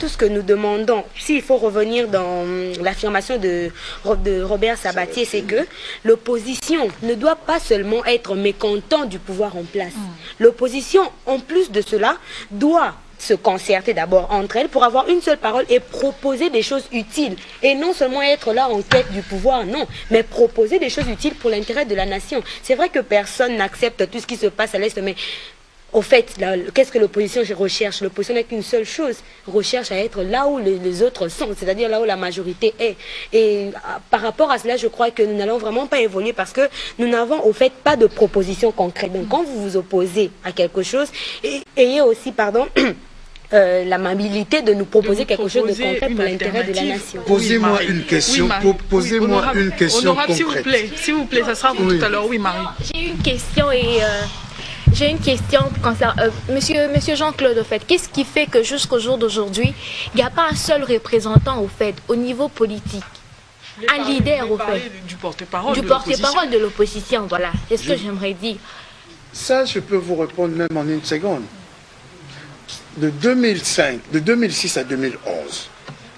tout ce que nous demandons, s'il faut revenir dans l'affirmation de Robert Sabatier, c'est que l'opposition ne doit pas seulement être mécontent du pouvoir en place. L'opposition, en plus de cela, doit se concerter d'abord entre elles pour avoir une seule parole et proposer des choses utiles. Et non seulement être là en quête du pouvoir, non, mais proposer des choses utiles pour l'intérêt de la nation. C'est vrai que personne n'accepte tout ce qui se passe à l'Est, mais au fait, qu'est-ce que l'opposition recherche? L'opposition n'est qu'une seule chose, recherche à être là où les autres sont, c'est-à-dire là où la majorité est. Et par rapport à cela, je crois que nous n'allons vraiment pas évoluer parce que nous n'avons au fait pas de proposition concrète. Donc quand vous vous opposez à quelque chose, ayez aussi, pardon, l'amabilité de nous proposer quelque chose de concret pour l'intérêt de la nation. Posez-moi une question, posez-moi une question concrète. S'il vous plaît, ça sera pour tout à l'heure. Oui, Marie. J'ai une question j'ai une question concernant Monsieur Jean-Claude, au fait. Qu'est-ce qui fait que jusqu'au jour d'aujourd'hui, il n'y a pas un seul représentant, au fait, au niveau politique, un leader, au fait, du porte-parole de l'opposition, voilà. C'est ce que j'aimerais dire. Ça, je peux vous répondre même en une seconde. De 2006 à 2011,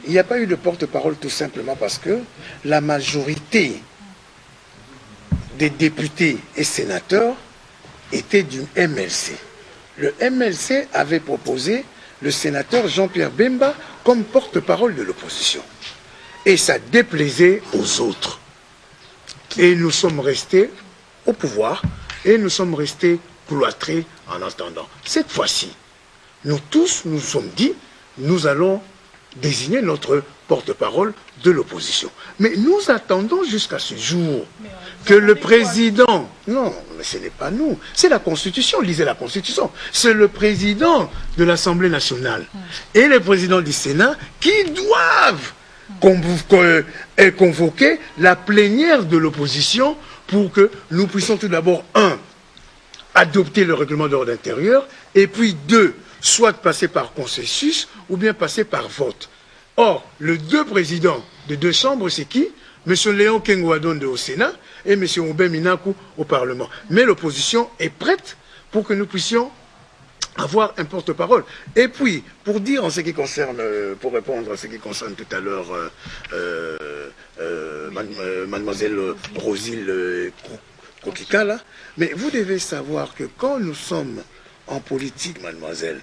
il n'y a pas eu de porte-parole tout simplement parce que la majorité des députés et sénateurs était du MLC. Le MLC avait proposé le sénateur Jean-Pierre Bemba comme porte-parole de l'opposition. Et ça déplaisait aux autres. Et nous sommes restés au pouvoir et nous sommes restés cloîtrés en attendant. Cette fois-ci, nous tous nous sommes dit, nous allons désigner notre porte-parole de l'opposition. Mais nous attendons jusqu'à ce jour que le président... Non, mais ce n'est pas nous. C'est la Constitution. Lisez la Constitution. C'est le président de l'Assemblée nationale et le président du Sénat qui doivent convoquer la plénière de l'opposition pour que nous puissions tout d'abord, adopter le règlement d'ordre intérieur et puis deux, soit passer par consensus ou bien passer par vote. Or, les deux présidents de deux chambres, c'est qui? M. Léon Kenguadonde au Sénat et M. Oubé Minakou au Parlement. Mais l'opposition est prête pour que nous puissions avoir un porte-parole. Et puis, pour dire en ce qui concerne, pour répondre à ce qui concerne tout à l'heure mademoiselle Rosile Kokika, là, mais vous devez savoir que quand nous sommes en politique, mademoiselle,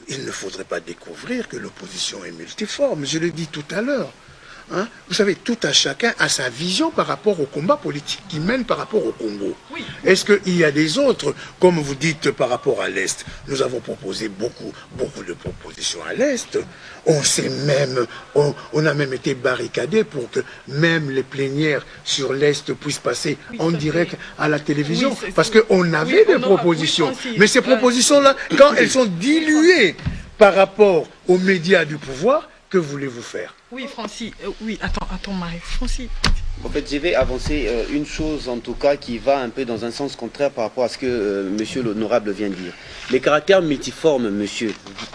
il ne faudrait pas découvrir que l'opposition est multiforme. Je l'ai dit tout à l'heure. Hein? Vous savez, tout à chacun a sa vision par rapport au combat politique qu'il mène par rapport au Congo. Oui. Est-ce qu'il y a des autres, comme vous dites, par rapport à l'Est? Nous avons proposé beaucoup de propositions à l'Est. On s'est même, on a même été barricadés pour que même les plénières sur l'Est puissent passer en direct à la télévision. Parce qu'on avait des propositions. Mais ces propositions-là, quand elles sont diluées par rapport aux médias du pouvoir, que voulez-vous faire? Oui, Francis. Oui, attends, Marie. Francis. En fait, je vais avancer une chose, en tout cas, qui va un peu dans un sens contraire par rapport à ce que monsieur l'honorable vient de dire. Les caractères multiformes, monsieur,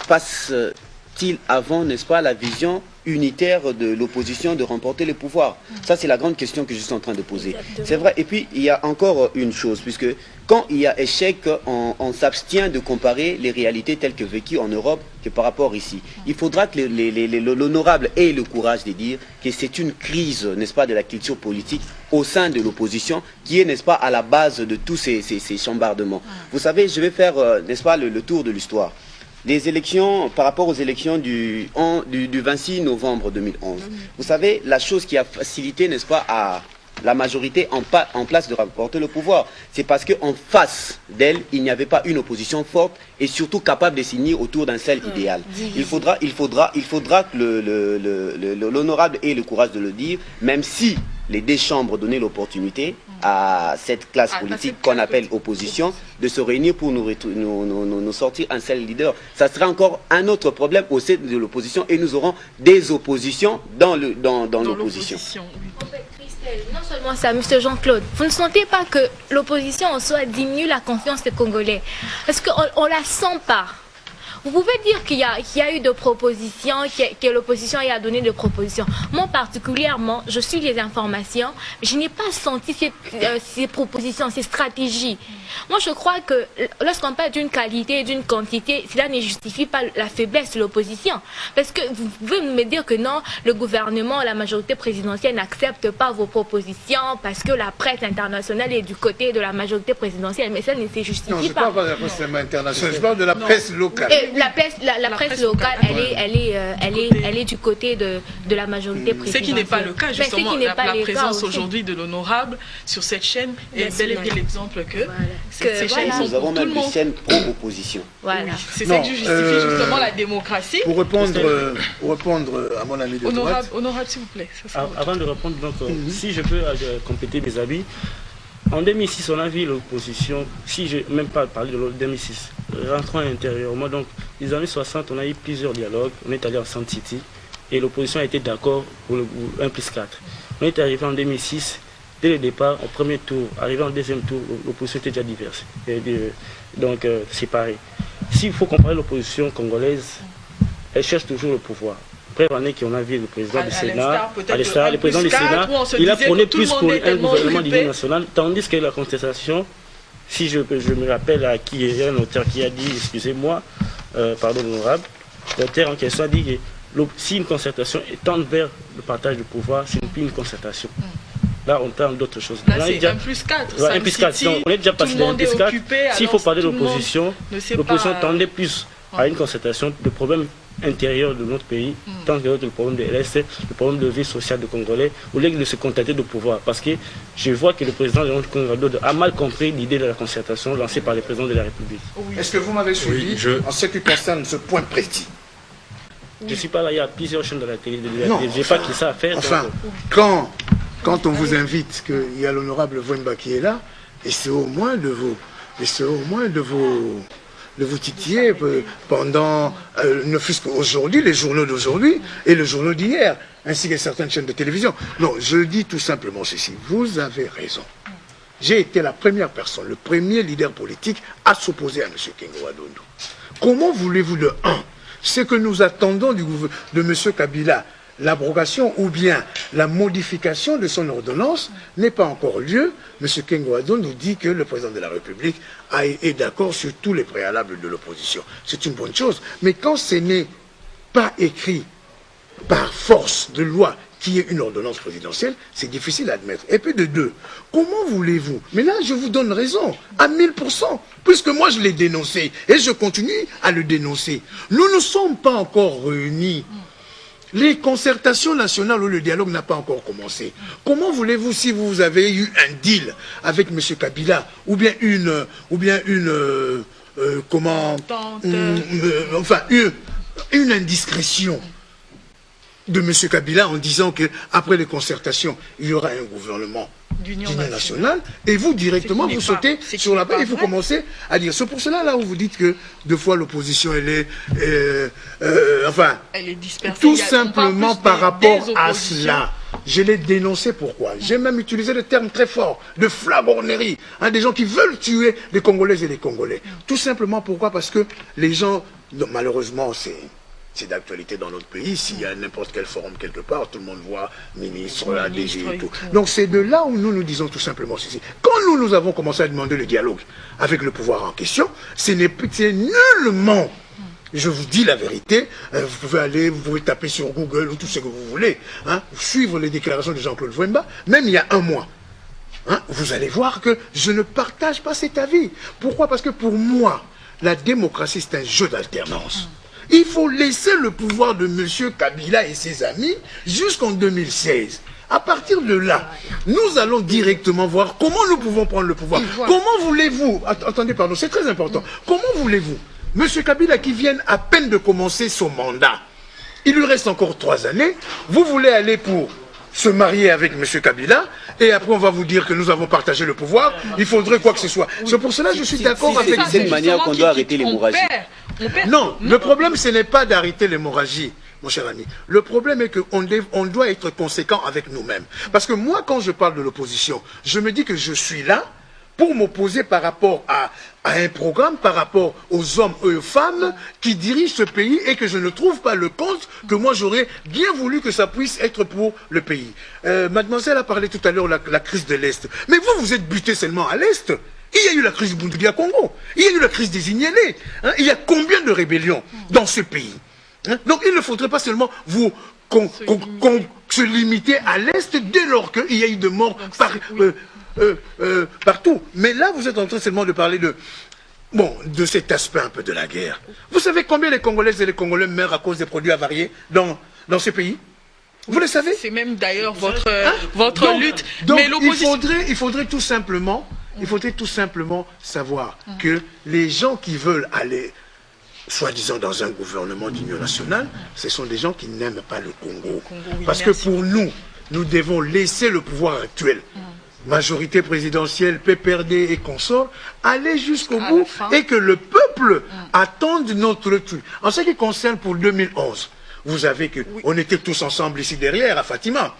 passe-t-il avant, n'est-ce pas, la vision unitaire de l'opposition de remporter le pouvoir? Ça, c'est la grande question que je suis en train de poser. C'est vrai. Et puis, il y a encore une chose, puisque quand il y a échec, on s'abstient de comparer les réalités telles que vécues en Europe que par rapport ici. Il faudra que l'honorable ait le courage de dire que c'est une crise, n'est-ce pas, de la culture politique au sein de l'opposition qui est, n'est-ce pas, à la base de tous ces chambardements. Vous savez, je vais faire, n'est-ce pas, le tour de l'histoire. Les élections, par rapport aux élections du 26 novembre 2011, vous savez, la chose qui a facilité, n'est-ce pas, à la majorité en place de remporter le pouvoir, c'est parce qu'en face d'elle, il n'y avait pas une opposition forte et surtout capable de signer autour d'un seul idéal. Il faudra que l'honorable ait le courage de le dire, même si les deux chambres donnaient l'opportunité à cette classe politique qu'on appelle opposition de se réunir pour nous sortir un seul leader. Ça sera encore un autre problème au sein de l'opposition et nous aurons des oppositions dans l'opposition. Non seulement ça, M. Jean-Claude, vous ne sentez pas que l'opposition en soi diminue la confiance des Congolais? Parce qu'on ne la sent pas. Vous pouvez dire qu'il y a eu des propositions, que l'opposition y a donné des propositions. Moi, particulièrement, je suis les informations, mais je n'ai pas senti ces propositions, ces stratégies. Moi, je crois que lorsqu'on parle d'une qualité et d'une quantité, cela ne justifie pas la faiblesse de l'opposition. Parce que vous pouvez me dire que non, le gouvernement, la majorité présidentielle n'accepte pas vos propositions parce que la presse internationale est du côté de la majorité présidentielle. Mais ça ne se justifie pas. Non, je ne parle pas de la presse internationale, je parle de la presse locale. Et la presse locale, elle est du côté de la majorité présidentielle. Ce qui n'est pas le cas, justement. La présence aujourd'hui de l'honorable sur cette chaîne est bel et bien l'exemple que ces chaînes sont nous avons pour tout même le des monde. chaînes pro-opposition. Voilà. C'est ça qui justifie justement la démocratie. Pour répondre à mon ami de droite. Honorable, s'il vous plaît. Avant de répondre, donc, si je peux compléter mes avis, en 2006, on a vu l'opposition, si je n'ai même pas parlé de 2006, rentrant intérieurement, donc les années 60, on a eu plusieurs dialogues, on est allé en Sand City, et l'opposition a été d'accord pour le 1+4. On est arrivé en 2006, dès le départ, au premier tour, arrivé en deuxième tour, l'opposition était déjà diverse, donc séparée. S'il faut comparer l'opposition congolaise, elle cherche toujours le pouvoir. Après l'année qu'on a vu le président du Sénat, le président du Sénat, il a prôné plus pour un gouvernement d'union nationale, tandis que la contestation, si je me rappelle à qui il y a un auteur qui a dit, excusez-moi, pardon l'honorable, l'auteur en question a dit que si une concertation tend vers le partage du pouvoir, c'est plus une concertation. Là, on parle d'autre chose. Là, c'est 1+4. Ouais, 1+4. Donc, on est déjà passé de 1+4. S'il faut parler de l'opposition, l'opposition tendait plus à une concertation de problèmes intérieurs de notre pays, tant que le problème de l'Est, le problème de vie sociale des Congolais, au lieu de se contenter de pouvoir. Parce que je vois que le président Léon Congrado a mal compris l'idée de la concertation lancée par le président de la République. Oui. Est-ce que vous m'avez suivi en ce qui concerne ce point précis? Je ne suis pas là, il y a plusieurs chaînes de la télé. Je n'ai pas que ça à faire. Enfin, quand on vous invite, qu'il y a l'honorable Vwemba qui est là, et c'est au moins de vous titiller pendant, ne fût-ce qu'aujourd'hui, les journaux d'aujourd'hui et le journal d'hier, ainsi que certaines chaînes de télévision. Non, je dis tout simplement ceci, vous avez raison. J'ai été la première personne, le premier leader politique à s'opposer à M. Kengo Adondo. Comment voulez-vous de un, ce que nous attendons de M. Kabila, l'abrogation ou bien la modification de son ordonnance n'est pas encore lieu. M. Kengo Adondo nous dit que le président de la République est d'accord sur tous les préalables de l'opposition. C'est une bonne chose. Mais quand ce n'est pas écrit par force de loi qui est une ordonnance présidentielle, c'est difficile à admettre. Et puis de deux, comment voulez-vous? Mais là, je vous donne raison, à 1000%, puisque moi je l'ai dénoncé et je continue à le dénoncer. Nous ne sommes pas encore réunis. Les concertations nationales où le dialogue n'a pas encore commencé. Comment voulez-vous, si vous avez eu un deal avec M. Kabila, ou bien une indiscrétion de M. Kabila en disant qu'après les concertations, il y aura un gouvernement d'union nationale, et vous directement vous sautez sur la base et vous commencez à dire. C'est pour cela là où vous dites que deux fois l'opposition elle est dispersée. Tout simplement par rapport à cela. Je l'ai dénoncé, pourquoi? J'ai même utilisé le terme très fort de flagornerie, des gens qui veulent tuer les Congolaises et les Congolais. Tout simplement pourquoi? Parce que les gens, malheureusement, c'est d'actualité dans notre pays. S'il y a n'importe quel forum quelque part, tout le monde voit ministre, ADG et tout. Donc c'est de là où nous disons tout simplement ceci. Quand nous avons commencé à demander le dialogue avec le pouvoir en question, c'est nullement, je vous dis la vérité, vous pouvez taper sur Google ou tout ce que vous voulez, suivre les déclarations de Jean-Claude Vwemba, même il y a un mois. Vous allez voir que je ne partage pas cet avis. Pourquoi? Parce que pour moi, la démocratie c'est un jeu d'alternance. Il faut laisser le pouvoir de M. Kabila et ses amis jusqu'en 2016. À partir de là, nous allons directement voir comment nous pouvons prendre le pouvoir. Comment voulez-vous, attendez, pardon, c'est très important, comment voulez-vous, M. Kabila qui vient à peine de commencer son mandat, il lui reste encore 3 années, vous voulez aller pour se marier avec M. Kabila, et après on va vous dire que nous avons partagé le pouvoir, il faudrait quoi que ce soit. C'est pour cela que je suis d'accord avec... C'est une manière qu'on doit arrêter l'hémorragie. Non, le problème ce n'est pas d'arrêter l'hémorragie, mon cher ami. Le problème est qu'on doit être conséquent avec nous-mêmes. Parce que moi, quand je parle de l'opposition, je me dis que je suis là pour m'opposer par rapport à un programme, par rapport aux hommes et aux femmes qui dirigent ce pays et que je ne trouve pas le compte que moi j'aurais bien voulu que ça puisse être pour le pays. Mademoiselle a parlé tout à l'heure de la crise de l'Est. Mais vous êtes buté seulement à l'Est. Il y a eu la crise du Bundubi à Congo. Il y a eu la crise des Ignélés. Hein? Il y a combien de rébellions dans ce pays? Hein? Donc il ne faudrait pas seulement qu'on se limiter à l'Est dès lors qu'il y a eu de morts partout. Mais là, vous êtes en train seulement de parler de cet aspect un peu de la guerre. Vous savez combien les Congolaises et les Congolais meurent à cause des produits avariés dans ce pays? Vous le savez? C'est même d'ailleurs votre lutte. Donc mais il faudrait tout simplement savoir que les gens qui veulent aller, soi-disant dans un gouvernement d'union nationale, ce sont des gens qui n'aiment pas le Congo. Parce que pour nous devons laisser le pouvoir actuel, majorité présidentielle, PPRD et consorts, aller jusqu'au bout et que le peuple attende notre truc. En ce qui concerne pour 2011, vous savez qu'on était tous ensemble ici derrière à Fatima.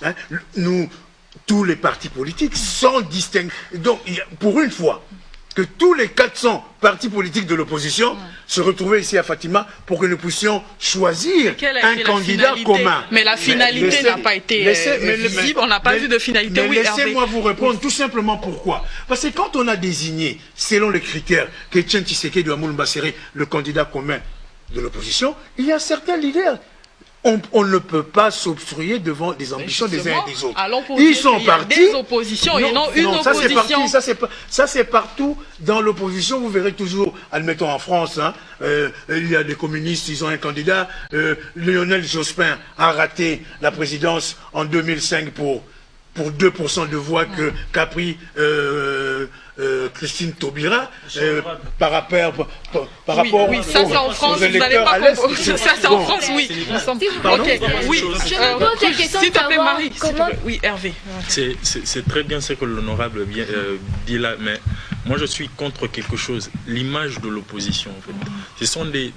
Hein, nous, tous les partis politiques, sans distinction. Donc, pour une fois, que tous les 400 partis politiques de l'opposition se retrouvaient ici à Fatima pour que nous puissions choisir un candidat commun. Mais la finalité n'a pas été visible, on n'a pas vu de finalité. Mais laissez-moi vous répondre tout simplement pourquoi. Parce que quand on a désigné, selon les critères, qu'Etienne Tshisekedi doit Moulumbasséré, le candidat commun de l'opposition, il y a certains leaders. On ne peut pas s'obstruer devant des ambitions des uns et des autres. Ils sont partis. Des oppositions et non une opposition. Ça c'est partout dans l'opposition. Vous verrez toujours, admettons en France, hein, il y a des communistes, ils ont un candidat. Lionel Jospin a raté la présidence en 2005 pour 2% de voix qu'a pris Christine Taubira par rapport oui, ça c'est en France, vous n'allez pas comprendre. Ça c'est en France, oui. Pardon? Oui, s'il te plaît Marie, oui Hervé. C'est très bien ce que l'honorable dit là, mais moi je suis contre quelque chose, l'image de l'opposition en fait. Ce sont des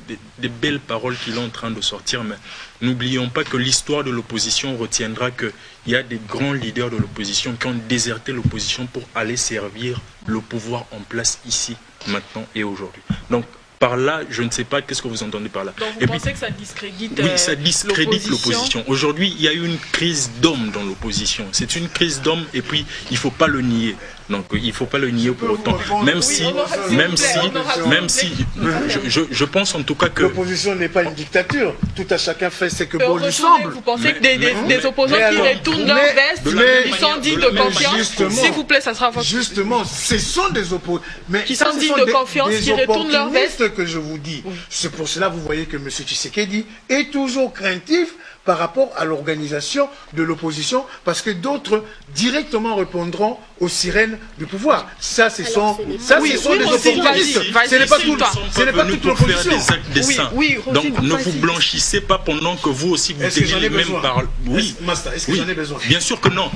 belles paroles qu'il est en train de sortir, mais n'oublions pas que l'histoire de l'opposition retiendra qu'il y a des grands leaders de l'opposition qui ont déserté l'opposition pour aller servir le pouvoir en place ici, maintenant et aujourd'hui. Donc, par là, je ne sais pas qu'est-ce que vous entendez par là. Donc, vous pensez que ça discrédite oui, ça discrédite l'opposition. Aujourd'hui, il y a eu une crise d'hommes dans l'opposition. C'est une crise d'hommes et puis il ne faut pas le nier. Donc il ne faut pas le nier pour autant. Même si, je pense en tout cas que... L'opposition n'est pas une dictature. Tout à chacun fait ce que bon lui semble. Vous pensez que des opposants qui retournent leur veste, ils sont dignes de confiance? S'il vous plaît, ça sera votre... Justement, ce sont des opposants qui sont dignes de confiance, qui retournent leur veste. Que je vous dis. C'est pour cela, vous voyez que M. Tshisekedi est toujours craintif par rapport à l'organisation de l'opposition, parce que d'autres directement répondront aux sirènes du pouvoir. Ça, ce sont des opportunistes. Ce n'est pas toute l'opposition. Donc, ne vous blanchissez pas pendant que vous aussi vous tenez les mêmes paroles. Oui. Est-ce que j'en ai besoin? Bien sûr que non.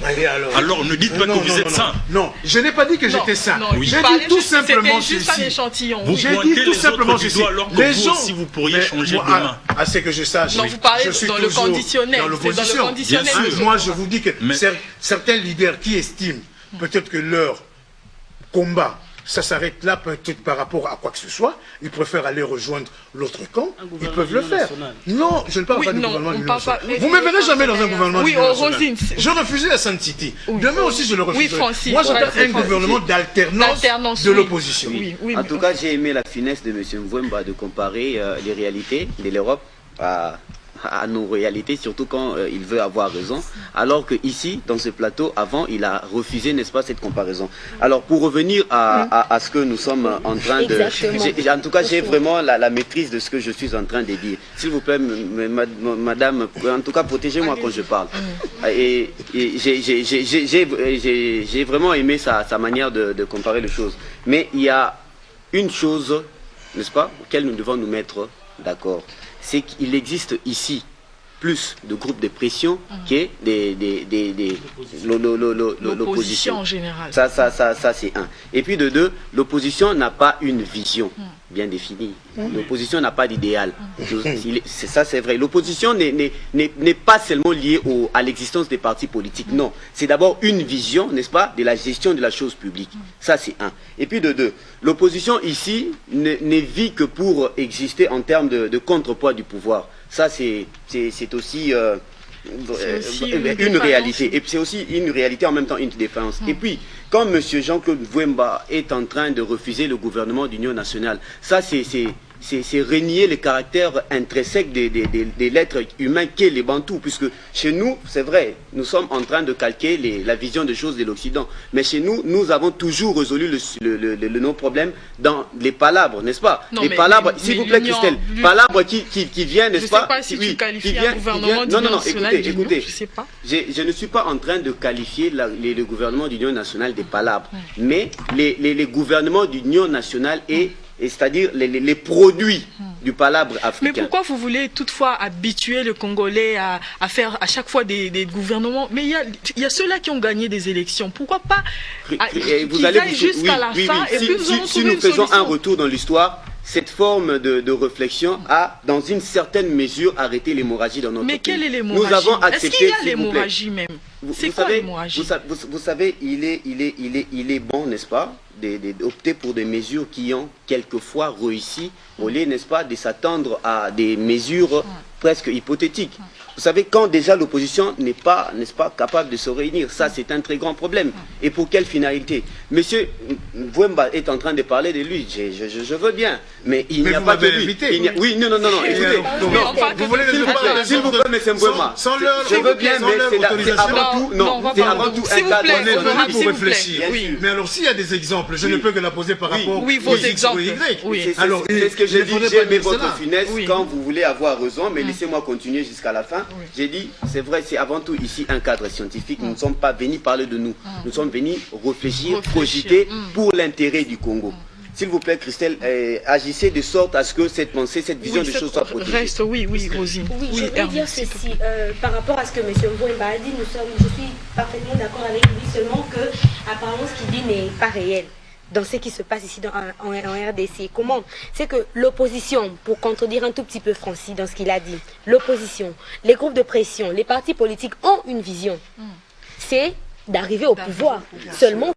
Alors, ne dites pas que vous êtes saint. Non, je n'ai pas dit que j'étais saint. J'ai dit tout simplement ceci. Vous pointez les autres du doigt alors que vous aussi vous pourriez changer de main. À ce que je sache, vous parlez dans le conditionnel. Dans l'opposition. Moi, je vous dis que certains leaders qui estiment peut-être que leur combat, ça s'arrête là, peut-être par rapport à quoi que ce soit, ils préfèrent aller rejoindre l'autre camp, ils peuvent le faire. Non, je ne parle pas du gouvernement d'union nationale. Vous ne me verrez jamais dans un gouvernement d'union nationale. Je refusais la Sun City. Demain aussi, je le refuserai. Moi, j'attends un gouvernement d'alternance de l'opposition. En tout cas, j'ai aimé la finesse de M. Mvouemba de comparer les réalités de l'Europe à nos réalités, surtout quand il veut avoir raison, alors que ici, dans ce plateau, avant, il a refusé, n'est-ce pas, cette comparaison. Alors, pour revenir à ce que nous sommes en train de... En tout cas, j'ai vraiment la maîtrise de ce que je suis en train de dire. S'il vous plaît, madame, en tout cas, protégez-moi quand je parle. Et j'ai vraiment aimé sa manière de comparer les choses. Mais il y a une chose, n'est-ce pas, auquel nous devons nous mettre d'accord. C'est qu'il existe ici plus de groupes de pression que l'opposition en général. Ça c'est un. Et puis de deux, l'opposition n'a pas une vision bien définie. L'opposition n'a pas d'idéal. Ça, c'est vrai. L'opposition n'est pas seulement liée à l'existence des partis politiques. Non. C'est d'abord une vision, n'est-ce pas, de la gestion de la chose publique. Ça, c'est un. Et puis de deux, l'opposition ici ne vit que pour exister en termes de contrepoids du pouvoir. Ça, c'est aussi une réalité. Et puis c'est aussi une réalité, en même temps une défense. Et puis, quand M. Jean-Claude Mvouemba est en train de refuser le gouvernement d'union nationale, ça c'est renier le caractère intrinsèque des l'être humain qu'est les Bantous, puisque chez nous, c'est vrai, nous sommes en train de calquer la vision des choses de l'Occident, mais chez nous, nous avons toujours résolu nos problèmes dans les palabres, n'est-ce pas? Non, les palabres, s'il vous plaît, Christelle, palabres qui viennent, n'est-ce pas? Je ne sais pas si tu qualifies un gouvernement d'union nationale. Écoutez, je sais pas. Je ne suis pas en train de qualifier le gouvernement d'union nationale des palabres, mais les gouvernements d'union nationale c'est-à-dire les produits du palabre africain. Mais pourquoi vous voulez toutefois habituer le Congolais à faire à chaque fois des gouvernements? Mais il y a ceux-là qui ont gagné des élections. Pourquoi pas qu'ils aillent jusqu'à la fin et puis si nous faisons un retour dans l'histoire, cette forme de réflexion a, dans une certaine mesure, arrêté l'hémorragie dans notre pays. Mais quelle est l'hémorragie? Nous avons accepté. Est-ce qu'il y a l'hémorragie même? C'est quoi l'hémorragie? Vous savez, il est bon, n'est-ce pas, d'opter pour des mesures qui ont quelquefois réussi, au lieu, n'est-ce pas, de s'attendre à des mesures presque hypothétiques. Vous savez, quand déjà l'opposition n'est pas, n'est-ce pas, capable de se réunir, ça c'est un très grand problème. Et pour quelle finalité? Monsieur Mvouemba est en train de parler de lui, je veux bien, mais il n'y a pas de lui. Oui, non, écoutez. Vous voulez le s'il vous plaît, monsieur Mvouemba. Je veux bien, mais c'est avant tout un cadre. On est venu pour réfléchir. Mais alors s'il y a des exemples, je ne peux que la poser par rapport aux exemples. Alors, c'est ce que j'ai dit, j'ai aimé votre finesse quand vous voulez avoir raison, mais laissez-moi continuer jusqu'à la fin. J'ai dit, c'est vrai, c'est avant tout ici un cadre scientifique. Nous ne sommes pas venus parler de nous. Nous sommes venus réfléchir, cogiter pour l'intérêt du Congo. S'il vous plaît, Christelle, agissez de sorte à ce que cette pensée, cette vision des choses soit protégée. Oui, Rosine. Oui, je voulais dire ceci. Par rapport à ce que M. Mvouemba a dit, je suis parfaitement d'accord avec lui, seulement que apparemment ce qu'il dit n'est pas réel dans ce qui se passe ici en RDC. Comment? C'est que l'opposition, pour contredire un tout petit peu Francis dans ce qu'il a dit, l'opposition, les groupes de pression, les partis politiques ont une vision. C'est d'arriver au pouvoir. Seulement